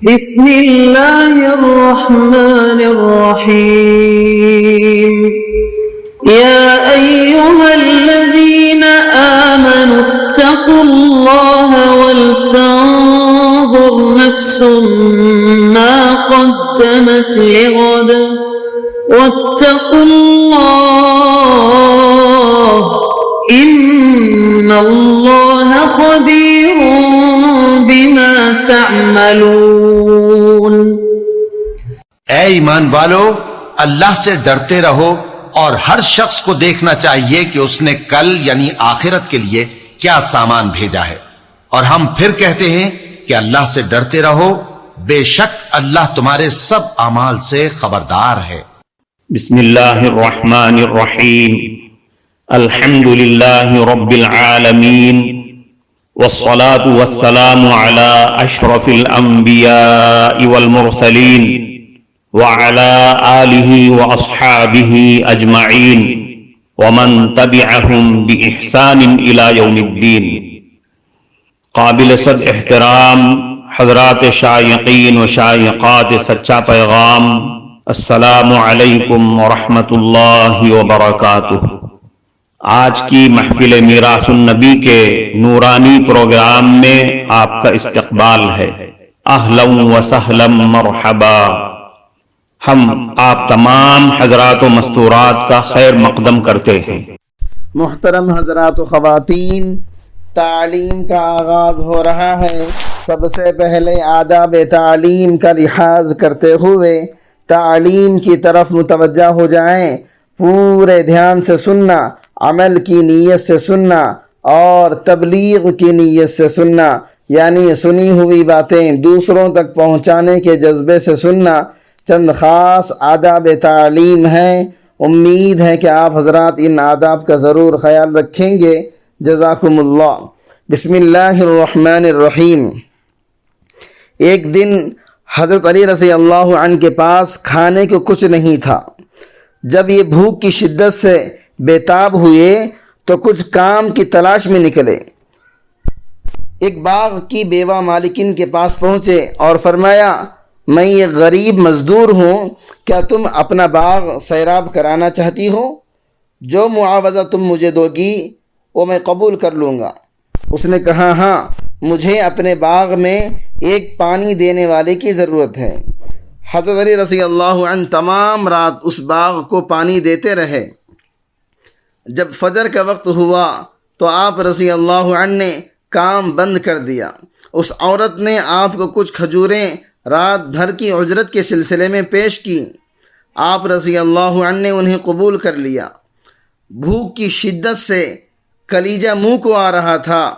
بسم اللہ الرحمن الرحیم یا ایہا الذین آمنوا اتقوا اللہ ولتنظر نفس ما قدمت لغد واتقوا اللہ ان اللہ خبیر بما تعملون۔ اے ایمان والو، اللہ سے ڈرتے رہو اور ہر شخص کو دیکھنا چاہیے کہ اس نے کل یعنی آخرت کے لیے کیا سامان بھیجا ہے، اور ہم پھر کہتے ہیں کہ اللہ سے ڈرتے رہو، بے شک اللہ تمہارے سب اعمال سے خبردار ہے۔ بسم اللہ الرحمن الرحیم، الحمد للہ رب العالمین، والصلاة والسلام على اشرف الانبیاء والمرسلین وعلى آلہ واصحابہ اجمعین ومن تبعہم بإحسان الى یوم الدین۔ قابل صد احترام حضرات شائقین و شائقات سچا پیغام، السلام علیکم ورحمۃ اللہ وبرکاتہ۔ آج کی محفل میراث النبی کے نورانی پروگرام میں آپ کا استقبال ہے۔ اہلا و سہلا مرحبا۔ ہم آپ تمام حضرات و مستورات کا خیر مقدم کرتے ہیں۔ محترم حضرات و خواتین، تعلیم کا آغاز ہو رہا ہے۔ سب سے پہلے آداب تعلیم کا لحاظ کرتے ہوئے تعلیم کی طرف متوجہ ہو جائیں۔ پورے دھیان سے سننا، عمل کی نیت سے سننا اور تبلیغ کی نیت سے سننا، یعنی سنی ہوئی باتیں دوسروں تک پہنچانے کے جذبے سے سننا۔ چند خاص آداب تعلیم ہیں، امید ہے کہ آپ حضرات ان آداب کا ضرور خیال رکھیں گے۔ جزاکم اللہ۔ بسم اللہ الرحمن الرحیم۔ ایک دن حضرت علی رضی اللہ عنہ کے پاس کھانے کو کچھ نہیں تھا۔ جب یہ بھوک کی شدت سے بےتاب ہوئے تو کچھ کام کی تلاش میں نکلے۔ ایک باغ کی بیوہ مالکن کے پاس پہنچے اور فرمایا، میں یہ غریب مزدور ہوں، کیا تم اپنا باغ سیراب کرانا چاہتی ہو؟ جو معاوضہ تم مجھے دو گی وہ میں قبول کر لوں گا۔ اس نے کہا، ہاں، مجھے اپنے باغ میں ایک پانی دینے والے کی ضرورت ہے۔ حضرت علی رضی اللہ عنہ تمام رات اس باغ کو پانی دیتے رہے۔ جب فجر کا وقت ہوا تو آپ رضی اللہ عنہ نے کام بند کر دیا۔ اس عورت نے آپ کو کچھ کھجوریں رات بھر کی اجرت کے سلسلے میں پیش کی۔ آپ رضی اللہ عنہ نے انہیں قبول کر لیا۔ بھوک کی شدت سے کلیجہ منہ کو آ رہا تھا،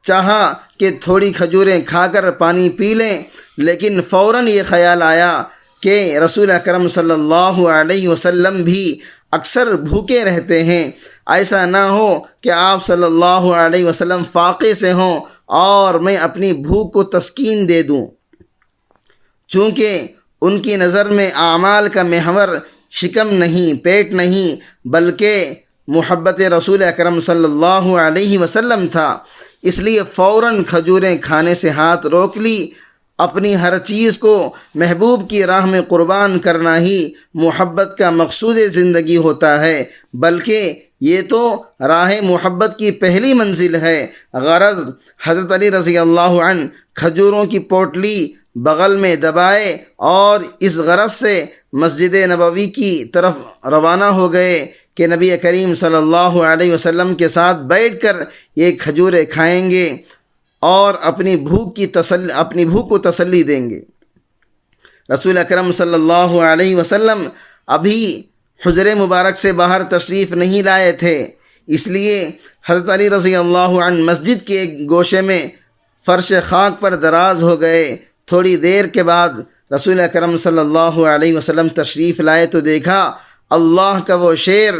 چاہا کہ تھوڑی کھجوریں کھا کر پانی پی لیں، لیکن فوراً یہ خیال آیا کہ رسول اکرم صلی اللہ علیہ وسلم بھی اکثر بھوکے رہتے ہیں، ایسا نہ ہو کہ آپ صلی اللہ علیہ وسلم فاقے سے ہوں اور میں اپنی بھوک کو تسکین دے دوں۔ چونکہ ان کی نظر میں اعمال کا محور شکم نہیں، پیٹ نہیں، بلکہ محبت رسول اکرم صلی اللہ علیہ وسلم تھا، اس لیے فوراً کھجوریں کھانے سے ہاتھ روک لی۔ اپنی ہر چیز کو محبوب کی راہ میں قربان کرنا ہی محبت کا مقصود زندگی ہوتا ہے، بلکہ یہ تو راہ محبت کی پہلی منزل ہے۔ غرض حضرت علی رضی اللہ عنہ کھجوروں کی پوٹلی بغل میں دبائے اور اس غرض سے مسجد نبوی کی طرف روانہ ہو گئے کہ نبی کریم صلی اللہ علیہ وسلم کے ساتھ بیٹھ کر یہ کھجوریں کھائیں گے اور اپنی بھوک کو تسلی دیں گے۔ رسول اکرم صلی اللہ علیہ وسلم ابھی حجرے مبارک سے باہر تشریف نہیں لائے تھے، اس لیے حضرت علی رضی اللہ عنہ مسجد کے ایک گوشے میں فرش خاک پر دراز ہو گئے۔ تھوڑی دیر کے بعد رسول اکرم صلی اللہ علیہ وسلم تشریف لائے تو دیکھا اللہ کا وہ شیر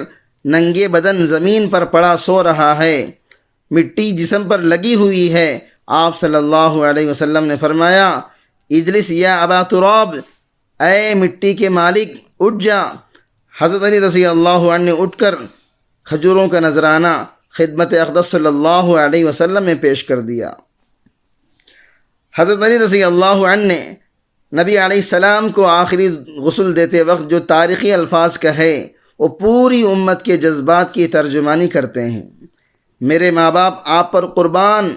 ننگے بدن زمین پر پڑا سو رہا ہے، مٹی جسم پر لگی ہوئی ہے۔ آپ صلی اللہ علیہ وسلم نے فرمایا، اجلس یا ابا تراب، اے مٹی کے مالک اٹھ جا۔ حضرت علی رضی اللہ عنہ نے اٹھ کر کھجوروں کا نذرانہ خدمت اقدس صلی اللہ علیہ وسلم میں پیش کر دیا۔ حضرت علی رضی اللہ عنہ نے نبی علیہ السلام کو آخری غسل دیتے وقت جو تاریخی الفاظ کہے وہ پوری امت کے جذبات کی ترجمانی کرتے ہیں۔ میرے ماں باپ آپ پر قربان،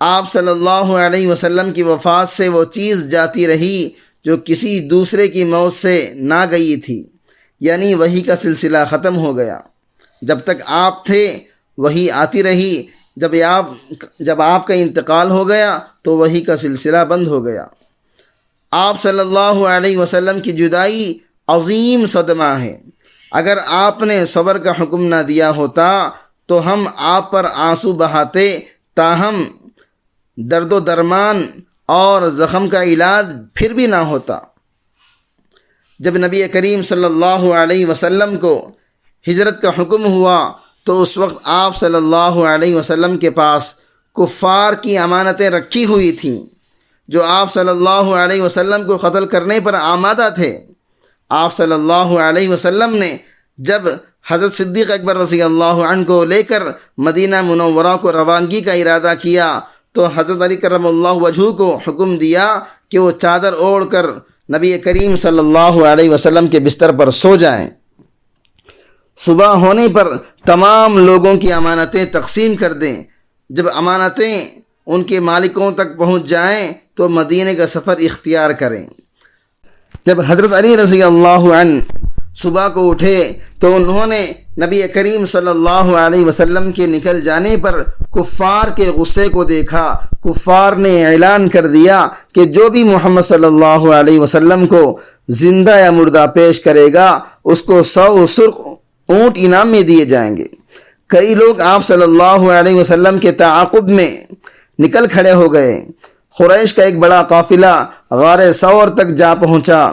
آپ صلی اللہ علیہ وسلم کی وفات سے وہ چیز جاتی رہی جو کسی دوسرے کی موت سے نہ گئی تھی، یعنی وحی کا سلسلہ ختم ہو گیا۔ جب تک آپ تھے وحی آتی رہی، جب آپ کا انتقال ہو گیا تو وحی کا سلسلہ بند ہو گیا۔ آپ صلی اللہ علیہ وسلم کی جدائی عظیم صدمہ ہے۔ اگر آپ نے صبر کا حکم نہ دیا ہوتا تو ہم آپ پر آنسو بہاتے، تاہم درد و درمان اور زخم کا علاج پھر بھی نہ ہوتا۔ جب نبی کریم صلی اللہ علیہ وسلم کو ہجرت کا حکم ہوا تو اس وقت آپ صلی اللہ علیہ وسلم کے پاس کفار کی امانتیں رکھی ہوئی تھیں جو آپ صلی اللہ علیہ وسلم کو قتل کرنے پر آمادہ تھے۔ آپ صلی اللہ علیہ وسلم نے جب حضرت صدیق اکبر رضی اللہ عنہ کو لے کر مدینہ منورہ کو روانگی کا ارادہ کیا تو حضرت علی کرم اللہ وجہہ کو حکم دیا کہ وہ چادر اوڑھ کر نبی کریم صلی اللہ علیہ وسلم کے بستر پر سو جائیں۔ صبح ہونے پر تمام لوگوں کی امانتیں تقسیم کر دیں۔ جب امانتیں ان کے مالکوں تک پہنچ جائیں تو مدینے کا سفر اختیار کریں۔ جب حضرت علی رضی اللہ عنہ صبح کو اٹھے تو انہوں نے نبی کریم صلی اللہ علیہ وسلم کے نکل جانے پر کفار کے غصے کو دیکھا۔ کفار نے اعلان کر دیا کہ جو بھی محمد صلی اللہ علیہ وسلم کو زندہ یا مردہ پیش کرے گا اس کو 100 سرخ اونٹ انعام میں دیے جائیں گے۔ کئی لوگ آپ صلی اللہ علیہ وسلم کے تعاقب میں نکل کھڑے ہو گئے۔ قریش کا ایک بڑا قافلہ غار ثور تک جا پہنچا۔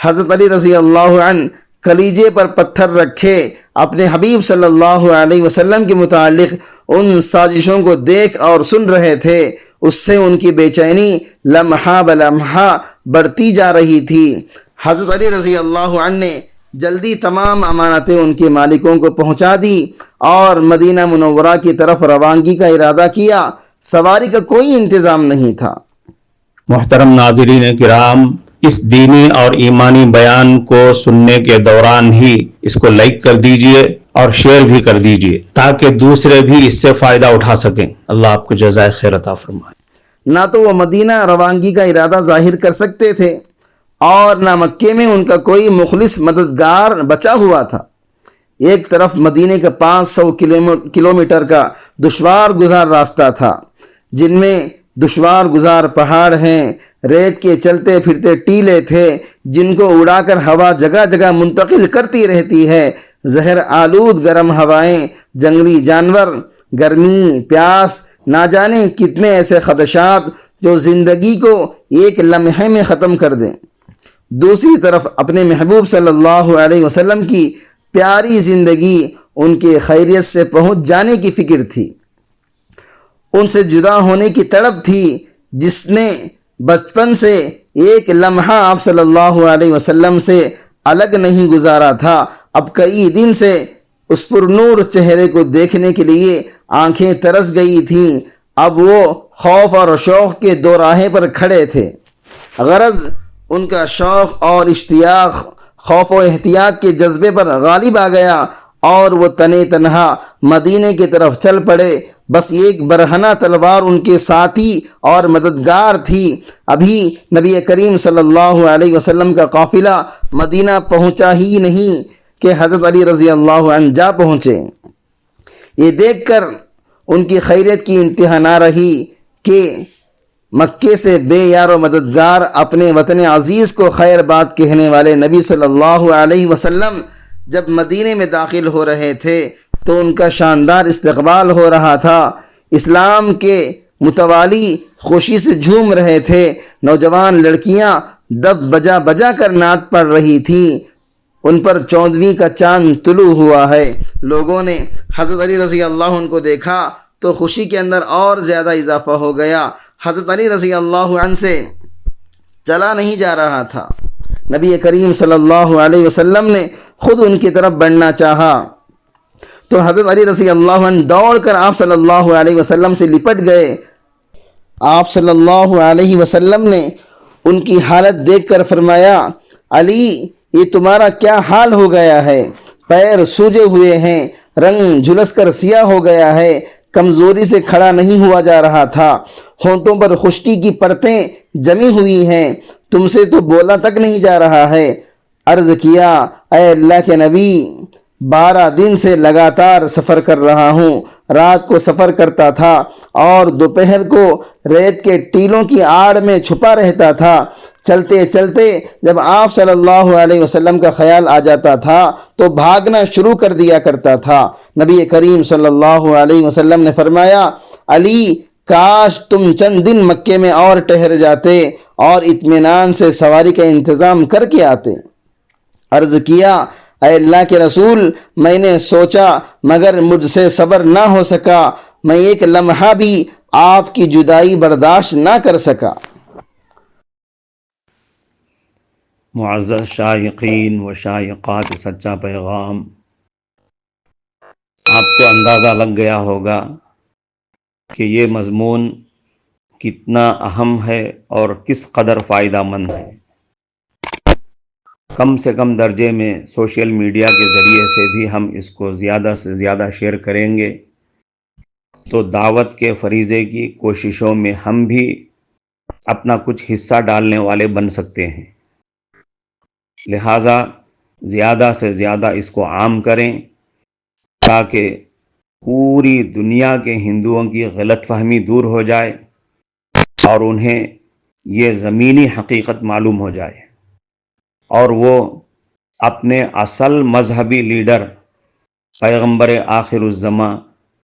حضرت علی رضی اللہ عنہ کلیجے پر پتھر رکھے اپنے حبیب صلی اللہ علیہ وسلم کے متعلق ان سازشوں کو دیکھ اور سن رہے تھے۔ اس سے ان کی بے چینی لمحہ بلمحہ بڑھتی جا رہی تھی۔ حضرت علی رضی اللہ عنہ نے جلدی تمام امانتیں ان کے مالکوں کو پہنچا دی اور مدینہ منورہ کی طرف روانگی کا ارادہ کیا۔ سواری کا کوئی انتظام نہیں تھا۔ محترم ناظرین کرام، اس دینی اور ایمانی بیان کو سننے کے دوران ہی اس کو لائک کر دیجئے اور شیئر بھی کر دیجئے تاکہ دوسرے بھی اس سے فائدہ اٹھا سکیں۔ اللہ آپ کو جزائے خیر عطا فرمائے۔ نہ تو وہ مدینہ روانگی کا ارادہ ظاہر کر سکتے تھے اور نہ مکے میں ان کا کوئی مخلص مددگار بچا ہوا تھا۔ ایک طرف مدینے کا 500 کلومیٹر کا دشوار گزار راستہ تھا، جن میں دشوار گزار پہاڑ ہیں، ریت کے چلتے پھرتے ٹیلے تھے جن کو اڑا کر ہوا جگہ جگہ منتقل کرتی رہتی ہے، زہر آلود گرم ہوائیں، جنگلی جانور، گرمی، پیاس، نہ جانے کتنے ایسے خدشات جو زندگی کو ایک لمحے میں ختم کر دیں۔ دوسری طرف اپنے محبوب صلی اللہ علیہ وسلم کی پیاری زندگی ان کے خیریت سے پہنچ جانے کی فکر تھی، ان سے جدا ہونے کی تڑپ تھی۔ جس نے بچپن سے ایک لمحہ آپ صلی اللہ علیہ وسلم سے الگ نہیں گزارا تھا، اب کئی دن سے اس پر نور چہرے کو دیکھنے کے لیے آنکھیں ترس گئی تھیں۔ اب وہ خوف اور شوق کے دو راہیں پر کھڑے تھے۔ غرض ان کا شوق اور اشتیاق خوف و احتیاط کے جذبے پر غالب آ گیا اور وہ تنے تنہا مدینے کی طرف چل پڑے۔ بس ایک برہنہ تلوار ان کے ساتھی اور مددگار تھی۔ ابھی نبی کریم صلی اللہ علیہ وسلم کا قافلہ مدینہ پہنچا ہی نہیں کہ حضرت علی رضی اللہ عنہ جا پہنچے۔ یہ دیکھ کر ان کی خیریت کی انتہا نہ رہی کہ مکے سے بے یار و مددگار اپنے وطن عزیز کو خیر بات کہنے والے نبی صلی اللہ علیہ وسلم جب مدینے میں داخل ہو رہے تھے تو ان کا شاندار استقبال ہو رہا تھا۔ اسلام کے متوالی خوشی سے جھوم رہے تھے۔ نوجوان لڑکیاں دف بجا بجا کر نعت پڑھ رہی تھیں۔ ان پر 14ویں کا چاند طلوع ہوا ہے۔ لوگوں نے حضرت علی رضی اللہ عنہ کو دیکھا تو خوشی کے اندر اور زیادہ اضافہ ہو گیا۔ حضرت علی رضی اللہ عنہ سے چلا نہیں جا رہا تھا۔ نبی کریم صلی اللہ علیہ وسلم نے خود ان کی طرف بڑھنا چاہا تو حضرت علی رضی اللہ عنہ دوڑ کر آپ صلی اللہ علیہ وسلم سے لپٹ گئے۔ آپ صلی اللہ علیہ وسلم نے ان کی حالت دیکھ کر فرمایا علی یہ تمہارا کیا حال ہو گیا ہے؟ پیر سوجے ہوئے ہیں، رنگ جھلس کر سیاہ ہو گیا ہے، کمزوری سے کھڑا نہیں ہوا جا رہا تھا، ہونٹوں پر خشکی کی پرتیں جمی ہوئی ہیں، تم سے تو بولا تک نہیں جا رہا ہے۔ عرض کیا اے اللہ کے نبی 12 دن سے لگاتار سفر کر رہا ہوں، رات کو سفر کرتا تھا اور دوپہر کو ریت کے ٹیلوں کی آڑ میں چھپا رہتا تھا۔ چلتے چلتے جب آپ صلی اللہ علیہ وسلم کا خیال آ جاتا تھا تو بھاگنا شروع کر دیا کرتا تھا۔ نبی کریم صلی اللہ علیہ وسلم نے فرمایا علی کاش تم چند دن مکے میں اور ٹھہر جاتے اور اطمینان سے سواری کا انتظام کر کے آتے۔ عرض کیا اے اللہ کے رسول میں نے سوچا مگر مجھ سے صبر نہ ہو سکا، میں ایک لمحہ بھی آپ کی جدائی برداشت نہ کر سکا۔ معزز شائقین و شائقات سچا پیغام، آپ کو اندازہ لگ گیا ہوگا کہ یہ مضمون کتنا اہم ہے اور کس قدر فائدہ مند ہے۔ کم سے کم درجے میں سوشل میڈیا کے ذریعے سے بھی ہم اس کو زیادہ سے زیادہ شیئر کریں گے تو دعوت کے فریضے کی کوششوں میں ہم بھی اپنا کچھ حصہ ڈالنے والے بن سکتے ہیں۔ لہٰذا زیادہ سے زیادہ اس کو عام کریں تاکہ پوری دنیا کے ہندوؤں کی غلط فہمی دور ہو جائے اور انہیں یہ زمینی حقیقت معلوم ہو جائے اور وہ اپنے اصل مذہبی لیڈر پیغمبر آخر الزماں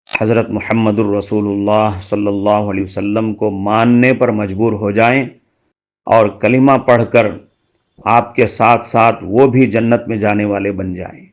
حضرت محمد الرسول اللہ صلی اللہ علیہ وسلم کو ماننے پر مجبور ہو جائیں اور کلمہ پڑھ کر آپ کے ساتھ ساتھ وہ بھی جنت میں جانے والے بن جائیں۔